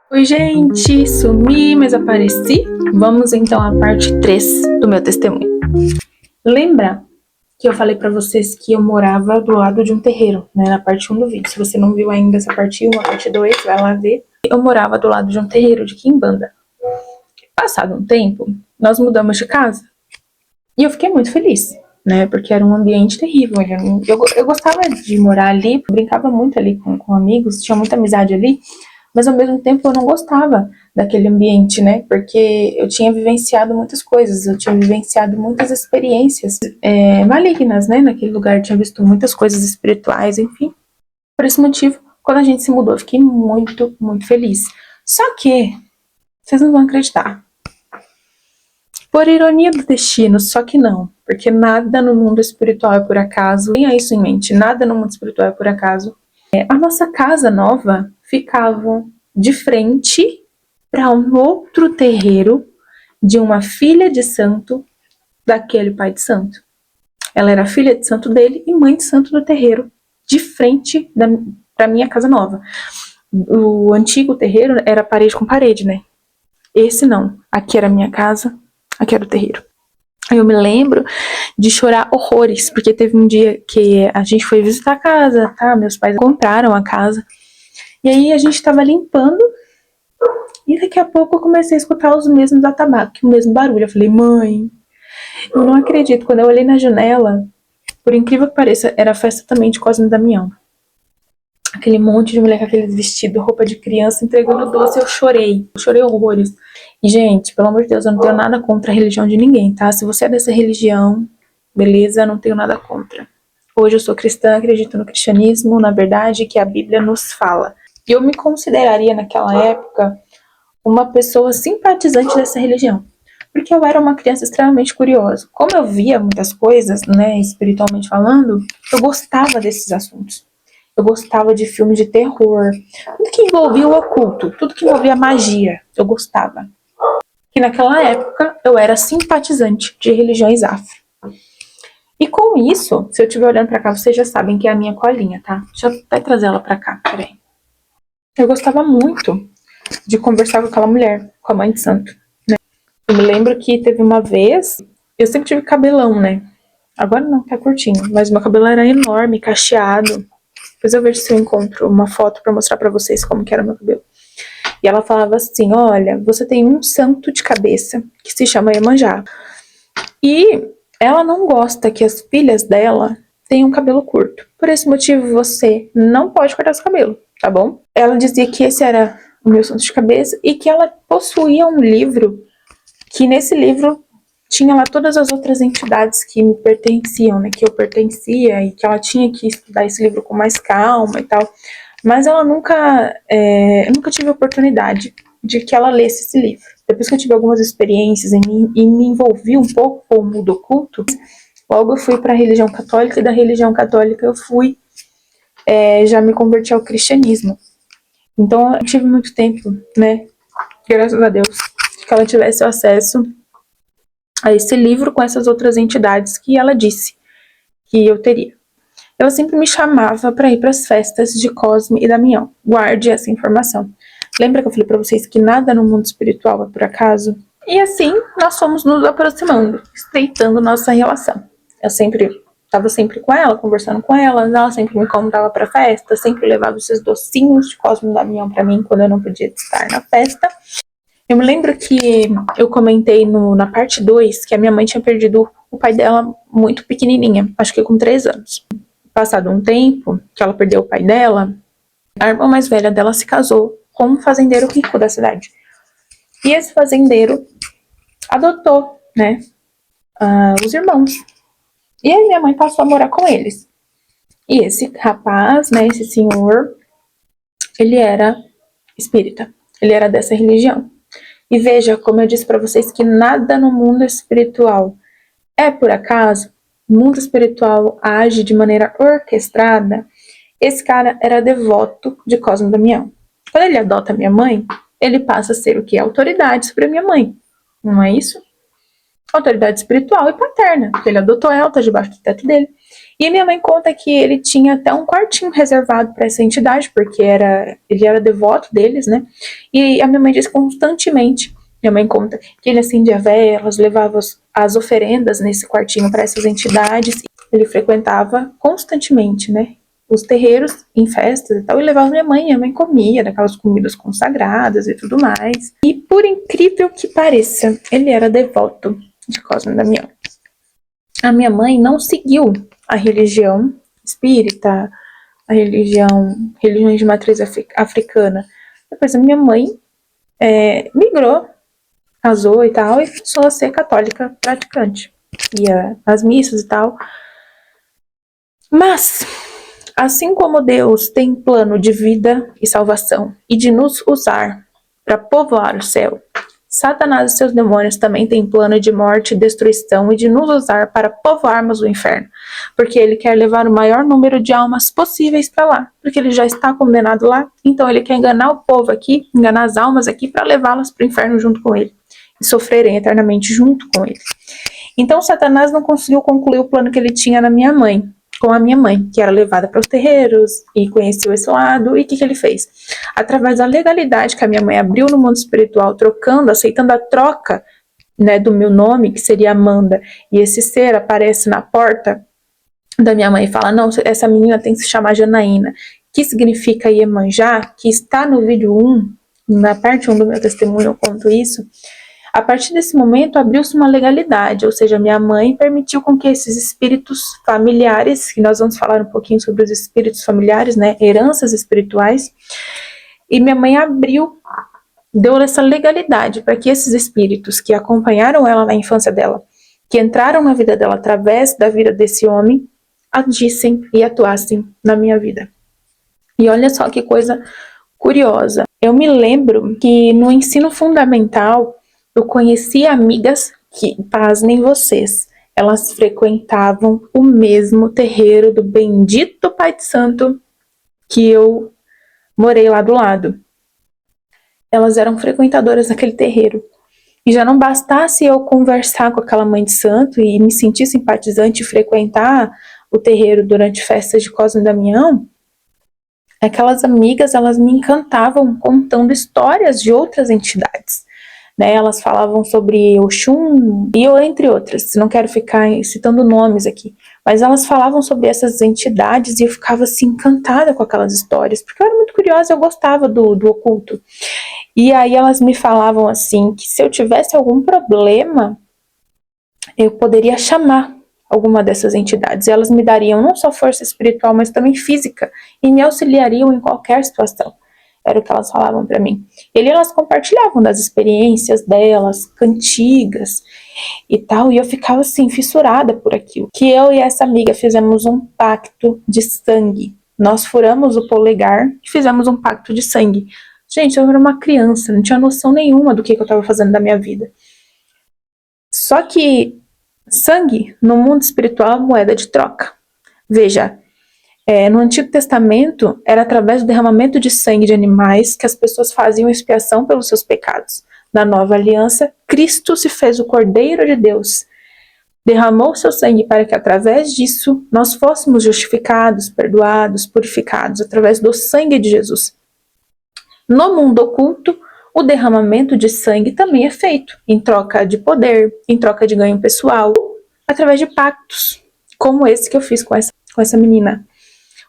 Oi, gente, sumi, mas apareci. Vamos então à parte 3 do meu testemunho. Lembra que eu falei pra vocês que eu morava do lado de um terreiro, né, na parte 1 do vídeo. Se você não viu ainda essa parte 1, a parte 2, vai lá ver. Eu morava do lado de um terreiro de quimbanda. Passado um tempo, nós mudamos de casa e eu fiquei muito feliz, né, porque era um ambiente terrível. Eu gostava de morar ali, brincava muito ali com amigos, tinha muita amizade ali. Mas ao mesmo tempo eu não gostava daquele ambiente, né? Porque eu tinha vivenciado muitas coisas, eu tinha vivenciado muitas experiências malignas, né? Naquele lugar, eu tinha visto muitas coisas espirituais, enfim. Por esse motivo, quando a gente se mudou, eu fiquei muito, muito feliz. Só que, vocês não vão acreditar. Por ironia do destino, só que não. Porque nada no mundo espiritual é por acaso. Tenha isso em mente, nada no mundo espiritual é por acaso. A nossa casa nova ficava de frente para um outro terreiro de uma filha de santo daquele pai de santo. Ela era filha de santo dele e mãe de santo do terreiro, de frente para minha casa nova. O antigo terreiro era parede com parede, né? Esse não. Aqui era a minha casa, aqui era o terreiro. Eu me lembro de chorar horrores, porque teve um dia que a gente foi visitar a casa, tá? Meus pais compraram a casa. E aí a gente tava limpando e daqui a pouco eu comecei a escutar os mesmos atabaques, o mesmo barulho. Eu falei, mãe, eu não acredito. Quando eu olhei na janela, por incrível que pareça, era a festa também de Cosme e Damião. Aquele monte de mulher com aqueles vestidos, roupa de criança, entregando doce, eu chorei horrores. E, gente, pelo amor de Deus, eu não tenho nada contra a religião de ninguém, tá? Se você é dessa religião, beleza, eu não tenho nada contra. Hoje eu sou cristã, acredito no cristianismo, na verdade que a Bíblia nos fala. E eu me consideraria, naquela época, uma pessoa simpatizante dessa religião. Porque eu era uma criança extremamente curiosa. Como eu via muitas coisas, né, espiritualmente falando, eu gostava desses assuntos. Eu gostava de filmes de terror, tudo que envolvia o oculto, tudo que envolvia magia, eu gostava. E naquela época eu era simpatizante de religiões afro. E com isso, se eu estiver olhando pra cá, vocês já sabem que é a minha colinha, tá? Deixa eu até trazer ela pra cá, peraí. Eu gostava muito de conversar com aquela mulher, com a mãe de santo, né? Eu me lembro que teve uma vez, eu sempre tive cabelão, né? Agora não, tá curtinho, mas meu cabelo era enorme, cacheado. Depois eu vejo se eu encontro uma foto pra mostrar pra vocês como que era meu cabelo. E ela falava assim, olha, você tem um santo de cabeça que se chama Iemanjá. E ela não gosta que as filhas dela tenham cabelo curto. Por esse motivo, você não pode cortar seu cabelo, tá bom? Ela dizia que esse era o meu santo de cabeça e que ela possuía um livro, que nesse livro tinha lá todas as outras entidades que me pertenciam, né? Que eu pertencia e que ela tinha que estudar esse livro com mais calma e tal. Mas ela eu nunca tive a oportunidade de que ela lesse esse livro. Depois que eu tive algumas experiências e me envolvi um pouco com o mundo oculto, logo eu fui para a religião católica e da religião católica eu fui, já me converti ao cristianismo. Então eu tive muito tempo, né, graças a Deus, que ela tivesse acesso a esse livro com essas outras entidades que ela disse que eu teria. Ela sempre me chamava para ir para as festas de Cosme e Damião. Guarde essa informação. Lembra que eu falei para vocês que nada no mundo espiritual é por acaso? E assim nós fomos nos aproximando, estreitando nossa relação. Eu estava sempre com ela, conversando com ela sempre me convidava para festa, sempre levava esses docinhos de Cosme e Damião para mim quando eu não podia estar na festa. Eu me lembro que eu comentei na parte 2 que a minha mãe tinha perdido o pai dela muito pequenininha, acho que com 3 anos. Passado um tempo que ela perdeu o pai dela, a irmã mais velha dela se casou com um fazendeiro rico da cidade. E esse fazendeiro adotou, né, os irmãos. E aí minha mãe passou a morar com eles. E esse rapaz, né, esse senhor, ele era espírita. Ele era dessa religião. E veja, como eu disse para vocês, que nada no mundo espiritual é por acaso. O mundo espiritual age de maneira orquestrada. Esse cara era devoto de Cosme e Damião. Quando ele adota minha mãe, ele passa a ser o que? Autoridade sobre a minha mãe. Não é isso? Autoridade espiritual e paterna. Porque ele adotou ela, tá debaixo do teto dele. E a minha mãe conta que ele tinha até um quartinho reservado para essa entidade, porque ele era devoto deles, né? E a minha mãe diz constantemente, minha mãe conta que ele acendia velas, levava as oferendas nesse quartinho para essas entidades. Ele frequentava constantemente, né? Os terreiros em festas e tal, e levava minha mãe comia daquelas comidas consagradas e tudo mais. E por incrível que pareça, ele era devoto de Cosme e Damião. A minha mãe não seguiu a religião espírita, a religiões de matriz africana. Depois a minha mãe migrou, casou e tal, e passou a ser católica praticante. Ia às missas e tal. Mas, assim como Deus tem plano de vida e salvação e de nos usar para povoar o céu, Satanás e seus demônios também têm plano de morte e destruição e de nos usar para povoarmos o inferno, porque ele quer levar o maior número de almas possíveis para lá, porque ele já está condenado lá, então ele quer enganar o povo aqui, enganar as almas aqui para levá-las para o inferno junto com ele e sofrerem eternamente junto com ele. Então Satanás não conseguiu concluir o plano que ele tinha com a minha mãe, que era levada para os terreiros e conheceu esse lado. E o que ele fez? Através da legalidade que a minha mãe abriu no mundo espiritual, aceitando a troca, né, do meu nome, que seria Amanda, e esse ser aparece na porta da minha mãe e fala, não, essa menina tem que se chamar Janaína, que significa Iemanjá, que está no vídeo 1, na parte 1 do meu testemunho eu conto isso. A partir desse momento, abriu-se uma legalidade, ou seja, minha mãe permitiu com que esses espíritos familiares, que nós vamos falar um pouquinho sobre os espíritos familiares, né, heranças espirituais, e minha mãe deu essa legalidade para que esses espíritos que acompanharam ela na infância dela, que entraram na vida dela através da vida desse homem, agissem e atuassem na minha vida. E olha só que coisa curiosa. Eu me lembro que no ensino fundamental, eu conheci amigas que, pasmem vocês, elas frequentavam o mesmo terreiro do bendito Pai de Santo que eu morei lá do lado. Elas eram frequentadoras daquele terreiro. E já não bastasse eu conversar com aquela mãe de santo e me sentir simpatizante e frequentar o terreiro durante festas de Cosme e Damião, aquelas amigas, elas me encantavam contando histórias de outras entidades. Né, elas falavam sobre Oxum e eu, entre outras, não quero ficar citando nomes aqui, mas elas falavam sobre essas entidades e eu ficava assim encantada com aquelas histórias, porque eu era muito curiosa, eu gostava do oculto. E aí elas me falavam assim, que se eu tivesse algum problema, eu poderia chamar alguma dessas entidades, e elas me dariam não só força espiritual, mas também física, e me auxiliariam em qualquer situação. Era o que elas falavam para mim. E elas compartilhavam das experiências delas, cantigas e tal, e eu ficava assim, fissurada por aquilo. Que eu e essa amiga fizemos um pacto de sangue. Nós furamos o polegar e fizemos um pacto de sangue. Gente, eu era uma criança, não tinha noção nenhuma do que eu estava fazendo da minha vida. Só que sangue, no mundo espiritual, é moeda de troca. Veja, no Antigo Testamento, era através do derramamento de sangue de animais que as pessoas faziam expiação pelos seus pecados. Na Nova Aliança, Cristo se fez o Cordeiro de Deus. Derramou seu sangue para que, através disso, nós fôssemos justificados, perdoados, purificados, através do sangue de Jesus. No mundo oculto, o derramamento de sangue também é feito em troca de poder, em troca de ganho pessoal, através de pactos, como esse que eu fiz com essa menina.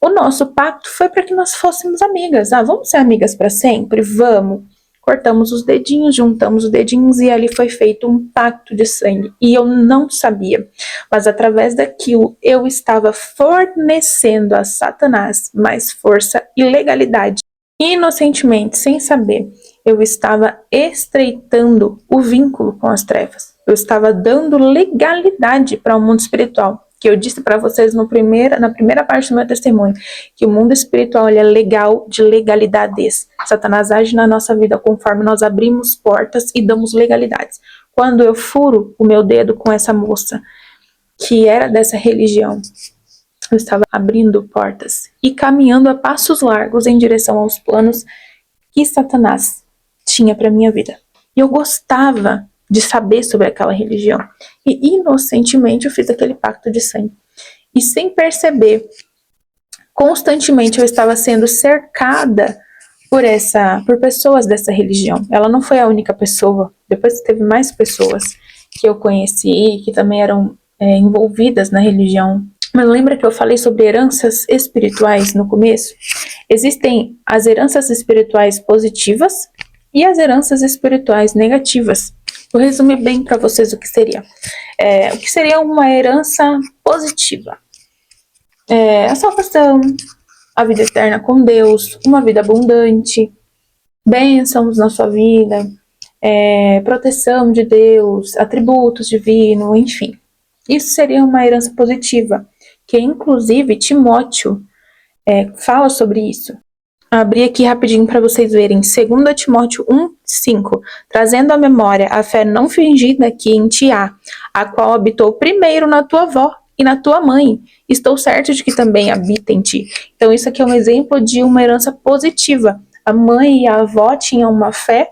O nosso pacto foi para que nós fôssemos amigas. Vamos ser amigas para sempre? Vamos. Cortamos os dedinhos, juntamos os dedinhos e ali foi feito um pacto de sangue. E eu não sabia. Mas através daquilo eu estava fornecendo a Satanás mais força e legalidade. Inocentemente, sem saber, eu estava estreitando o vínculo com as trevas. Eu estava dando legalidade para o mundo espiritual. Que eu disse para vocês na primeira parte do meu testemunho, que o mundo espiritual ele é legal de legalidades. Satanás age na nossa vida conforme nós abrimos portas e damos legalidades. Quando eu furo o meu dedo com essa moça, que era dessa religião, eu estava abrindo portas e caminhando a passos largos em direção aos planos que Satanás tinha para minha vida. E eu gostava de saber sobre aquela religião. E inocentemente eu fiz aquele pacto de sangue. E sem perceber, constantemente eu estava sendo cercada por pessoas dessa religião. Ela não foi a única pessoa, depois teve mais pessoas que eu conheci, que também eram envolvidas na religião. Mas lembra que eu falei sobre heranças espirituais no começo? Existem as heranças espirituais positivas e as heranças espirituais negativas. Vou resumir bem para vocês o que seria. O que seria uma herança positiva? A salvação, a vida eterna com Deus, uma vida abundante, bênçãos na sua vida, proteção de Deus, atributos divinos, enfim. Isso seria uma herança positiva, que inclusive Timóteo fala sobre isso. Abri aqui rapidinho para vocês verem, 2 Timóteo 1:5, trazendo à memória a fé não fingida que em ti há, a qual habitou primeiro na tua avó e na tua mãe. Estou certo de que também habita em ti. Então isso aqui é um exemplo de uma herança positiva. A mãe e a avó tinham uma fé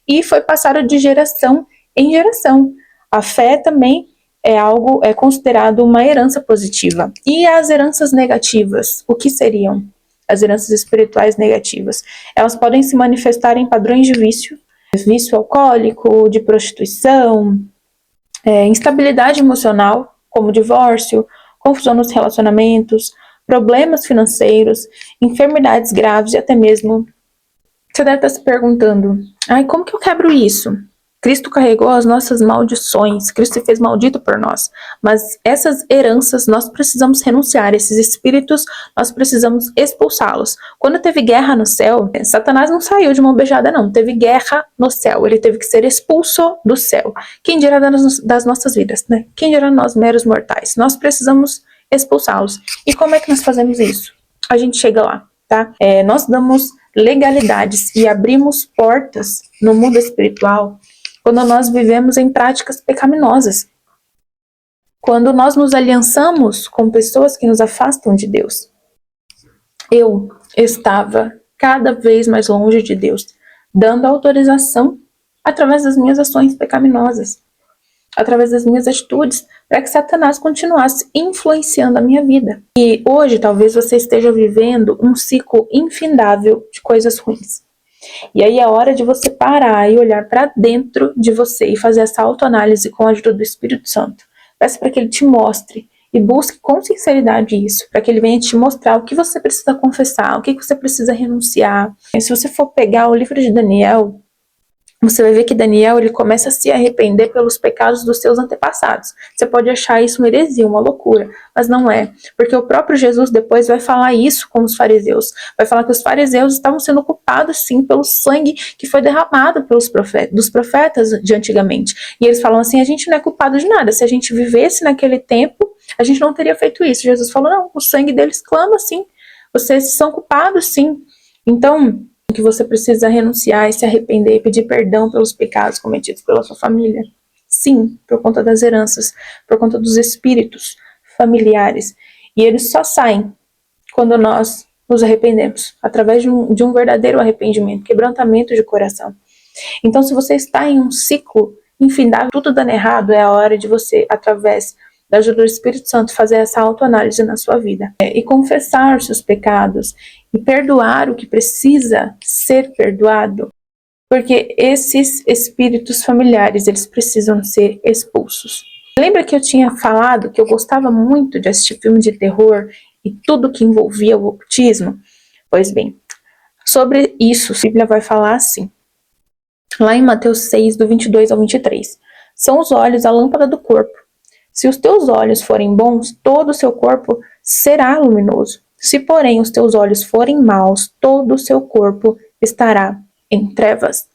e foi passada de geração em geração. A fé também é considerado uma herança positiva. E as heranças negativas, o que seriam? As heranças espirituais negativas. Elas podem se manifestar em padrões de vício alcoólico, de prostituição, instabilidade emocional, como divórcio, confusão nos relacionamentos, problemas financeiros, enfermidades graves e até mesmo... Você deve estar se perguntando, como que eu quebro isso? Cristo carregou as nossas maldições, Cristo se fez maldito por nós, mas essas heranças nós precisamos renunciar, esses espíritos nós precisamos expulsá-los. Quando teve guerra no céu, Satanás não saiu de mão beijada não, teve guerra no céu, ele teve que ser expulso do céu. Quem dirá das nossas vidas, né? Quem dirá nós meros mortais? Nós precisamos expulsá-los. E como é que nós fazemos isso? A gente chega lá, tá? Nós damos legalidades e abrimos portas no mundo espiritual quando nós vivemos em práticas pecaminosas, quando nós nos aliançamos com pessoas que nos afastam de Deus. Eu estava cada vez mais longe de Deus, dando autorização através das minhas ações pecaminosas, através das minhas atitudes, para que Satanás continuasse influenciando a minha vida. E hoje talvez você esteja vivendo um ciclo infindável de coisas ruins. E aí é hora de você parar e olhar para dentro de você e fazer essa autoanálise com a ajuda do Espírito Santo. Peça para que ele te mostre e busque com sinceridade isso, para que ele venha te mostrar o que você precisa confessar, o que você precisa renunciar. E se você for pegar o livro de Daniel, você vai ver que Daniel ele começa a se arrepender pelos pecados dos seus antepassados. Você pode achar isso uma heresia, uma loucura, mas não é. Porque o próprio Jesus depois vai falar isso com os fariseus. Vai falar que os fariseus estavam sendo culpados sim pelo sangue que foi derramado dos profetas de antigamente. E eles falam assim, a gente não é culpado de nada. Se a gente vivesse naquele tempo, a gente não teria feito isso. Jesus falou, não, o sangue deles clama sim. Vocês são culpados sim. Então... que você precisa renunciar e se arrepender e pedir perdão pelos pecados cometidos pela sua família. Sim, por conta das heranças, por conta dos espíritos familiares. E eles só saem quando nós nos arrependemos, através de um verdadeiro arrependimento, quebrantamento de coração. Então, se você está em um ciclo infindável, tudo dando errado, é a hora de você, através da ajuda do Espírito Santo, fazer essa autoanálise na sua vida. E confessar os seus pecados e perdoar o que precisa ser perdoado, porque esses espíritos familiares, eles precisam ser expulsos. Lembra que eu tinha falado que eu gostava muito de assistir filme de terror e tudo que envolvia o ocultismo? Pois bem, sobre isso, a Bíblia vai falar assim, lá em Mateus 6, do 22 ao 23. São os olhos a lâmpada do corpo. Se os teus olhos forem bons, todo o seu corpo será luminoso. Se, porém, os teus olhos forem maus, todo o seu corpo estará em trevas.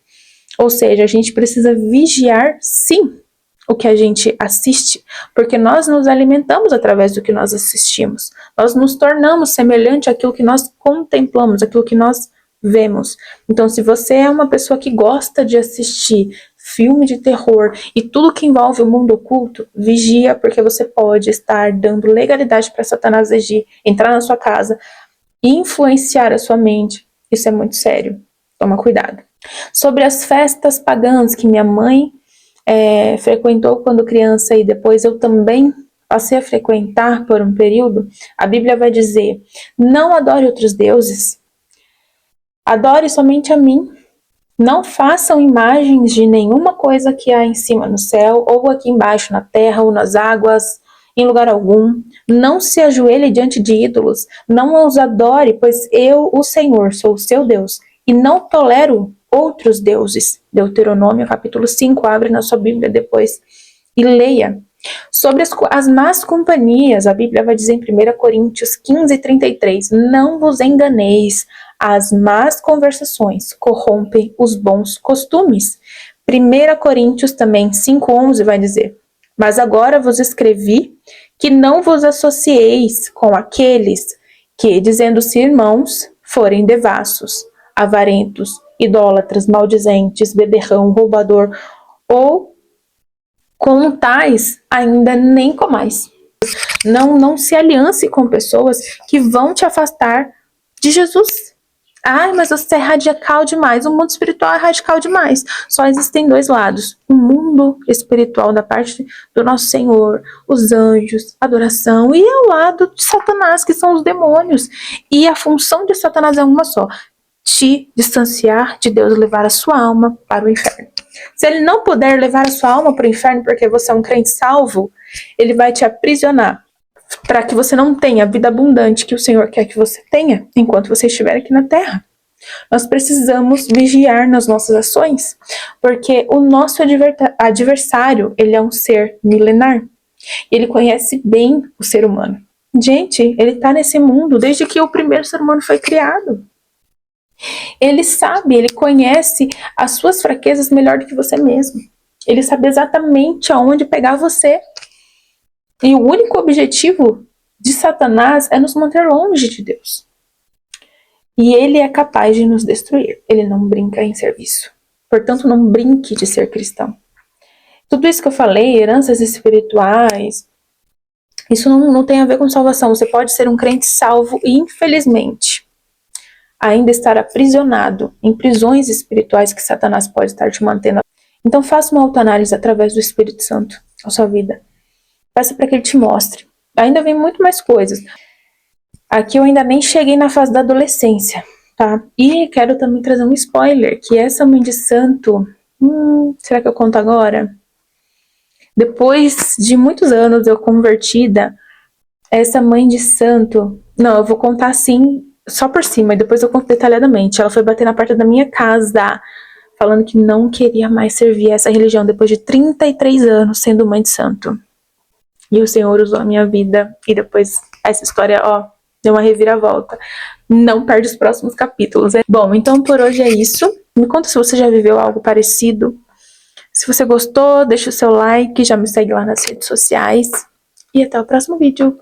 Ou seja, a gente precisa vigiar, sim, o que a gente assiste, porque nós nos alimentamos através do que nós assistimos. Nós nos tornamos semelhante àquilo que nós contemplamos, àquilo que nós vemos. Então, se você é uma pessoa que gosta de assistir filme de terror e tudo que envolve o mundo oculto, vigia, porque você pode estar dando legalidade para Satanás agir, entrar na sua casa e influenciar a sua mente. Isso é muito sério. Toma cuidado. Sobre as festas pagãs que minha mãe frequentou quando criança e depois eu também passei a frequentar por um período, a Bíblia vai dizer: não adore outros deuses, adore somente a mim. Não façam imagens de nenhuma coisa que há em cima no céu, ou aqui embaixo na terra, ou nas águas, em lugar algum. Não se ajoelhe diante de ídolos, não os adore, pois eu, o Senhor, sou o seu Deus, e não tolero outros deuses. Deuteronômio capítulo 5, abre na sua Bíblia depois e leia. Sobre as más companhias, a Bíblia vai dizer em 1 Coríntios 15, 33, não vos enganeis, as más conversações corrompem os bons costumes. 1 Coríntios também 5:11 vai dizer: mas agora vos escrevi que não vos associeis com aqueles que, dizendo-se irmãos, forem devassos, avarentos, idólatras, maldizentes, beberrão, roubador, ou com tais ainda nem comais. Não se aliance com pessoas que vão te afastar de Jesus. Ai, mas você é radical demais. O mundo espiritual é radical demais. Só existem dois lados. O mundo espiritual da parte do nosso Senhor, os anjos, adoração, e o lado de Satanás, que são os demônios. E a função de Satanás é uma só: te distanciar de Deus, levar a sua alma para o inferno. Se ele não puder levar a sua alma para o inferno porque você é um crente salvo, ele vai te aprisionar para que você não tenha a vida abundante que o Senhor quer que você tenha enquanto você estiver aqui na terra. Nós precisamos vigiar nas nossas ações, porque o nosso adversário, ele é um ser milenar. Ele conhece bem o ser humano. Gente, ele está nesse mundo desde que o primeiro ser humano foi criado. Ele sabe, ele conhece as suas fraquezas melhor do que você mesmo. Ele sabe exatamente aonde pegar você. E o único objetivo de Satanás é nos manter longe de Deus. E ele é capaz de nos destruir. Ele não brinca em serviço. Portanto, não brinque de ser cristão. Tudo isso que eu falei, heranças espirituais, isso não tem a ver com salvação. Você pode ser um crente salvo e, infelizmente, ainda estar aprisionado em prisões espirituais que Satanás pode estar te mantendo. Então faça uma autoanálise através do Espírito Santo na sua vida. Peça para que ele te mostre. Ainda vem muito mais coisas. Aqui eu ainda nem cheguei na fase da adolescência, tá? E quero também trazer um spoiler, que essa mãe de santo... será que eu conto agora? Depois de muitos anos eu convertida, essa mãe de santo... Não, eu vou contar assim, só por cima, e depois eu conto detalhadamente. Ela foi bater na porta da minha casa, falando que não queria mais servir essa religião, depois de 33 anos sendo mãe de santo. E o Senhor usou a minha vida, e depois essa história, deu uma reviravolta. Não perde os próximos capítulos. Bom, então por hoje é isso. Me conta se você já viveu algo parecido. Se você gostou, deixa o seu like, já me segue lá nas redes sociais. E até o próximo vídeo.